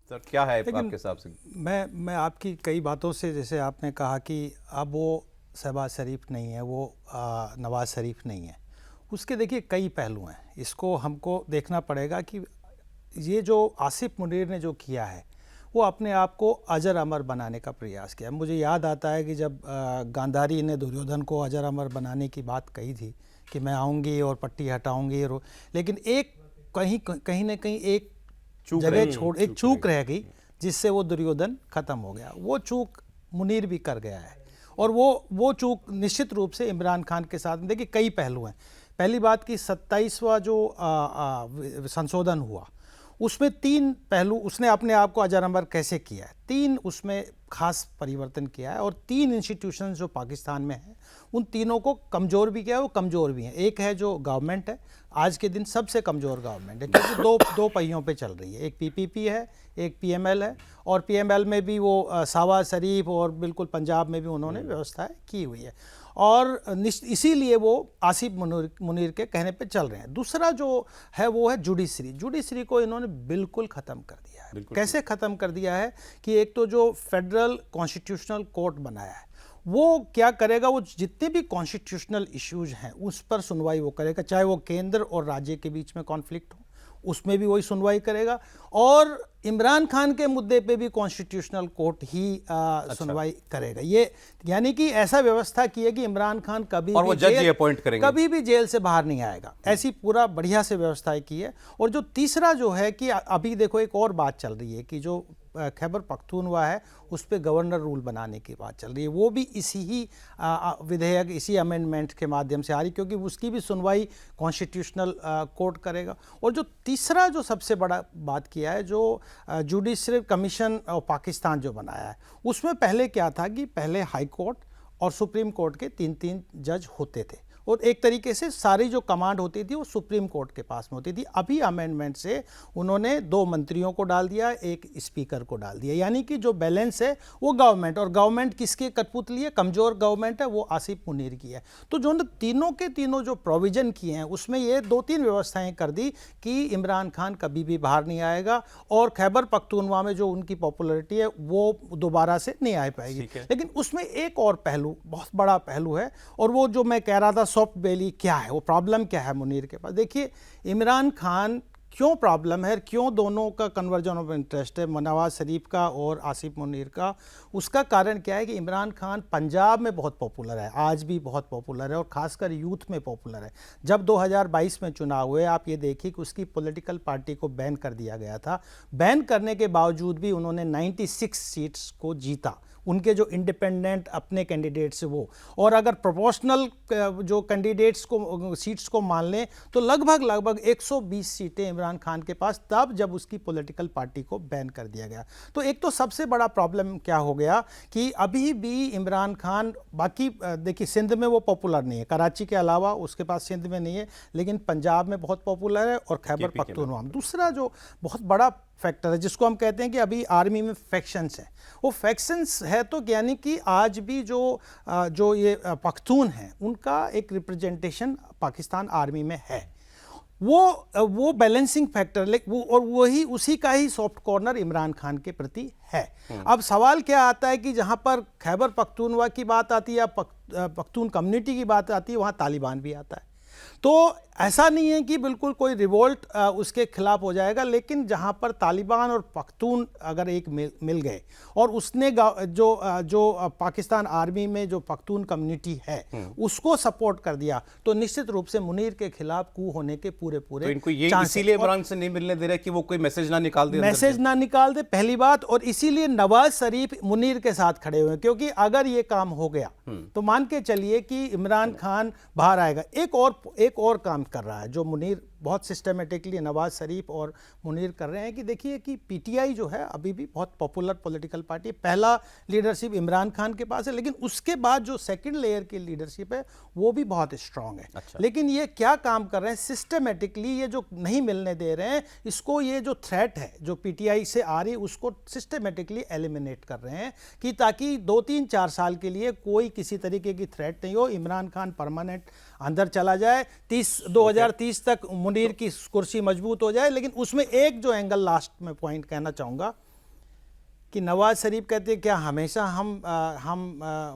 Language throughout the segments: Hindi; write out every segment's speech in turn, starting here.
सर क्या है आपके हिसाब से? मैं आपकी कई बातों से, जैसे आपने कहा कि अब वो शहबाज शरीफ नहीं है, वो नवाज़ शरीफ नहीं है, उसके देखिए कई पहलू हैं। इसको हमको देखना पड़ेगा कि ये जो आसिफ मुनीर ने जो किया है वो अपने आप को अजर अमर बनाने का प्रयास किया। मुझे याद आता है कि जब गांधारी ने दुर्योधन को अजर अमर बनाने की बात कही थी कि मैं आऊँगी और पट्टी हटाऊँगी, लेकिन एक कहीं कहीं ना कहीं एक जगह छोड़ एक चूक रह गई जिससे वो दुर्योधन खत्म हो गया। वो चूक मुनीर भी कर गया है, और वो चूक निश्चित रूप से इमरान खान के साथ में देखिए कई पहलू हैं। पहली बात कि 27वां जो संशोधन हुआ उसमें 3 पहलू, उसने अपने आप को अजर अमर कैसे किया है, 3 उसमें खास परिवर्तन किया है, और 3 इंस्टीट्यूशन जो पाकिस्तान में हैं उन तीनों को कमज़ोर भी किया है, वो कमज़ोर भी हैं। एक है जो गवर्नमेंट है, आज के दिन सबसे कमज़ोर गवर्नमेंट है, क्योंकि दो पहियों पे चल रही है। एक पीपीपी है, एक पीएमएल है, और पीएमएल में भी वो शहबाज शरीफ और बिल्कुल पंजाब में भी उन्होंने व्यवस्थाएं की हुई है, और इसीलिए वो आसिफ मुनीर के कहने पे चल रहे हैं। दूसरा जो है वो है जुडिशरी को इन्होंने बिल्कुल ख़त्म कर दिया है। कैसे ख़त्म कर दिया है कि एक तो जो फेडरल कॉन्स्टिट्यूशनल कोर्ट बनाया है वो क्या करेगा, वो जितने भी कॉन्स्टिट्यूशनल इश्यूज हैं उस पर सुनवाई वो करेगा, चाहे वो केंद्र और राज्य के बीच में कॉन्फ्लिक्ट हो उसमें भी वही सुनवाई करेगा, और इमरान खान के मुद्दे पे भी कॉन्स्टिट्यूशनल कोर्ट ही सुनवाई करेगा। ये यानी कि ऐसा व्यवस्था की है कि इमरान खान कभी भी जेल से बाहर नहीं आएगा, ऐसी पूरा बढ़िया से व्यवस्था की है। और जो तीसरा जो है कि अभी देखो एक और बात चल रही है कि जो खैबर पख्तूनवा है उस पर गवर्नर रूल बनाने की बात चल रही है, वो भी इसी ही विधेयक, इसी अमेंडमेंट के माध्यम से आ रही, क्योंकि उसकी भी सुनवाई कॉन्स्टिट्यूशनल कोर्ट करेगा। और जो तीसरा जो सबसे बड़ा बात किया है, जो जुडिशरी कमीशन ऑफ पाकिस्तान जो बनाया है, उसमें पहले क्या था कि पहले हाई कोर्ट और सुप्रीम कोर्ट के 3-3 जज होते थे, और एक तरीके से सारी जो कमांड होती थी वो सुप्रीम कोर्ट के पास में होती थी। अभी अमेंडमेंट से उन्होंने 2 मंत्रियों को डाल दिया, एक स्पीकर को डाल दिया, यानी कि जो बैलेंस है वो गवर्नमेंट, और गवर्नमेंट किसकी कठपुतली है, कमज़ोर गवर्नमेंट है, वो आसिफ मुनीर की है। तो जो तीनों के तीनों जो प्रोविज़न किए हैं उसमें ये 2-3 व्यवस्थाएँ कर दी कि इमरान खान कभी भी बाहर नहीं आएगा, और खैबर पख्तूनवा में जो उनकी पॉपुलरिटी है वो दोबारा से नहीं आ पाएगी। लेकिन उसमें एक और पहलू, बहुत बड़ा पहलू है, और वो जो मैं कह रहा था सॉफ्ट वैली क्या है, वो प्रॉब्लम क्या है मुनीर के पास। देखिए इमरान खान क्यों प्रॉब्लम है, क्यों दोनों का कन्वर्जन ऑफ इंटरेस्ट है, नवाज शरीफ का और आसिफ मुनीर का, उसका कारण क्या है कि इमरान खान पंजाब में बहुत पॉपुलर है, आज भी बहुत पॉपुलर है, और खासकर यूथ में पॉपुलर है। जब 2022 में चुनाव हुए, आप ये देखिए कि उसकी पॉलिटिकल पार्टी को बैन कर दिया गया था, बैन करने के बावजूद भी उन्होंने 96 सीट्स को जीता, उनके जो इंडिपेंडेंट अपने कैंडिडेट्स वो, और अगर प्रोपोर्शनल जो कैंडिडेट्स को सीट्स को मान लें तो लगभग 120 सीटें इमरान खान के पास, तब जब उसकी पॉलिटिकल पार्टी को बैन कर दिया गया। तो एक तो सबसे बड़ा प्रॉब्लम क्या हो गया कि अभी भी इमरान खान, बाकी देखिए सिंध में वो पॉपुलर नहीं है, कराची के अलावा उसके पास सिंध में नहीं है, लेकिन पंजाब में बहुत पॉपुलर है, और खैबर पख्तूनख्वा। दूसरा जो बहुत बड़ा फैक्टर है जिसको हम कहते हैं कि अभी आर्मी में फैक्शंस हैं, वो फैक्शंस है, तो यानी कि आज भी जो ये पख्तून हैं उनका एक रिप्रेजेंटेशन पाकिस्तान आर्मी में है, वो बैलेंसिंग फैक्टर, वो और वही उसी का ही सॉफ्ट कॉर्नर इमरान खान के प्रति है। अब सवाल क्या आता है कि जहां पर खैबर पख्तूनवा की बात आती है या पख्तून कम्युनिटी की बात आती है, वहां तालिबान भी आता है। तो ऐसा नहीं है कि बिल्कुल कोई रिवोल्ट उसके खिलाफ हो जाएगा, लेकिन जहां पर तालिबान और पख्तून अगर एक मिल गए, और उसने जो पाकिस्तान आर्मी में जो पख्तून कम्युनिटी है उसको सपोर्ट कर दिया, तो निश्चित रूप से मुनीर के खिलाफ कू होने के पूरे तो इनको ये इसीलिए इमरान से नहीं मिलने दे रहे कि वो कोई मैसेज ना निकाल दे, पहली बात, और इसीलिए नवाज शरीफ मुनीर के साथ खड़े हुए, क्योंकि अगर ये काम हो गया तो मान के चलिए कि इमरान खान बाहर आएगा। एक और काम कर रहा है जो मुनीर बहुत सिस्टमेटिकली नवाज शरीफ और मुनीर कर रहे हैं, कि देखिए कि पीटीआई जो है अभी भी बहुत पॉपुलर पॉलिटिकल पार्टी है, पहला लीडरशिप इमरान खान के पास है, लेकिन उसके बाद जो सेकंड लेयर की लीडरशिप है वो भी बहुत स्ट्रांग है। लेकिन ये क्या काम कर रहे हैं, सिस्टमेटिकली ये जो नहीं मिलने दे रहे हैं, इसको ये जो थ्रेट है जो पीटीआई से आ रही, उसको सिस्टमेटिकली एलिमिनेट कर रहे हैं, कि ताकि 2-3-4 साल के लिए कोई किसी तरीके की थ्रेट नहीं हो, इमरान खान परमानेंट अंदर चला जाए, 2030 तक मुनीर की कुर्सी मजबूत हो जाए। लेकिन उसमें एक जो एंगल लास्ट में पॉइंट कहना चाहूँगा कि नवाज शरीफ कहते हैं क्या हमेशा हम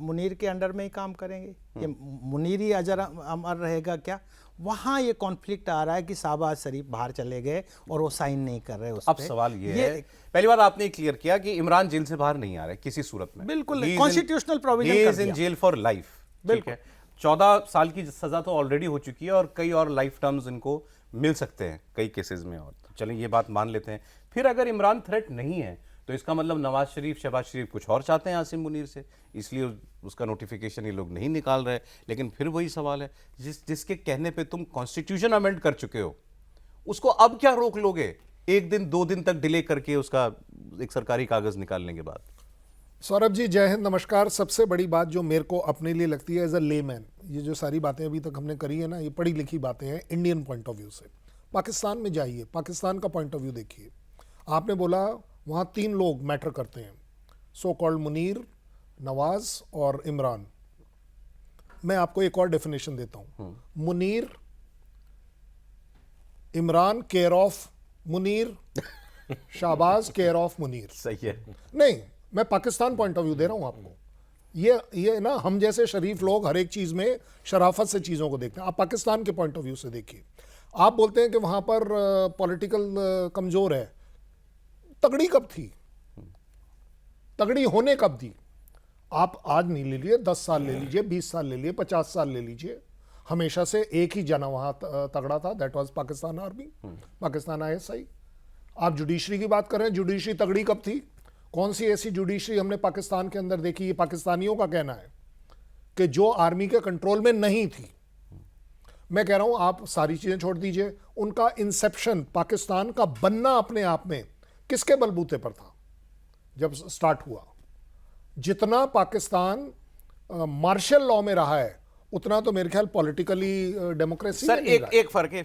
मुनीर के अंडर में ही काम करेंगे, ये मुनीर ही अमर रहेगा क्या? वहाँ ये कॉन्फ्लिक्ट आ रहा है कि शहबाज शरीफ बाहर चले गए और वो साइन नहीं कर रहे उस अब पे। सवाल ये है, पहली बार आपने क्लियर किया कि इमरान जेल से बाहर नहीं आ रहे किसी सूरत में, बिल्कुल कॉन्स्टिट्यूशनल प्रोविजन कर दिया। इन जेल फॉर लाइफ, बिल्कुल 14 साल की सजा तो ऑलरेडी हो चुकी है और कई और लाइफ टर्म्स इनको मिल सकते हैं कई केसेस में। और चलें ये बात मान लेते हैं, फिर अगर इमरान थ्रेट नहीं है तो इसका मतलब नवाज शरीफ शहबाज शरीफ कुछ और चाहते हैं आसिम मुनीर से, इसलिए उसका नोटिफिकेशन ये लोग नहीं निकाल रहे। लेकिन फिर वही सवाल है, जिसके कहने पे तुम कॉन्स्टिट्यूशन अमेंड कर चुके हो उसको अब क्या रोक लोगे 1 दिन 2 दिन तक डिले करके उसका एक सरकारी कागज निकालने के बाद? सौरभ जी जय हिंद, नमस्कार। सबसे बड़ी बात जो मेरे को अपने लिए लगती है एज अ लेमैन, ये जो सारी बातें अभी तक हमने करी है ना, ये पढ़ी लिखी बातें हैं इंडियन पॉइंट ऑफ व्यू से। पाकिस्तान में जाइए, पाकिस्तान का पॉइंट ऑफ व्यू देखिए। आपने बोला वहाँ 3 लोग मैटर करते हैं, सो कॉल्ड मुनीर, नवाज और इमरान। मैं आपको एक और डेफिनेशन देता हूँ। Munir, Imran care of Munir, Shahbaz care of Munir. सही है। नहीं, मैं पाकिस्तान पॉइंट ऑफ व्यू दे रहा हूं आपको। ये ना, हम जैसे शरीफ लोग हर एक चीज में शराफत से चीजों को देखते हैं। आप पाकिस्तान के पॉइंट ऑफ व्यू से देखिए। आप बोलते हैं कि वहां पर पॉलिटिकल कमजोर है। तगड़ी कब थी? तगड़ी होने कब थी? आप आज नहीं ले लीजिए, 10 साल ले लीजिए, 20 साल ले लीजिए, 50 साल ले लीजिए, हमेशा से एक ही जना वहां तगड़ा था, that was Pakistan army, Pakistan ISI। आप जुडिशरी की बात कर रहे हैं, जुडिशरी तगड़ी कब थी? कौन सी ऐसी जुडिशरी हमने पाकिस्तान के अंदर देखी? ये पाकिस्तानियों का कहना है कि जो आर्मी के कंट्रोल में नहीं थी। मैं कह रहा हूं आप सारी चीजें छोड़ दीजिए, उनका इंसेप्शन, पाकिस्तान का बनना अपने आप में किसके बलबूते पर था जब स्टार्ट हुआ? जितना पाकिस्तान मार्शल लॉ में रहा है उतना तो मेरे ख्याल पॉलिटिकली डेमोक्रेसी। सर एक फर्क है,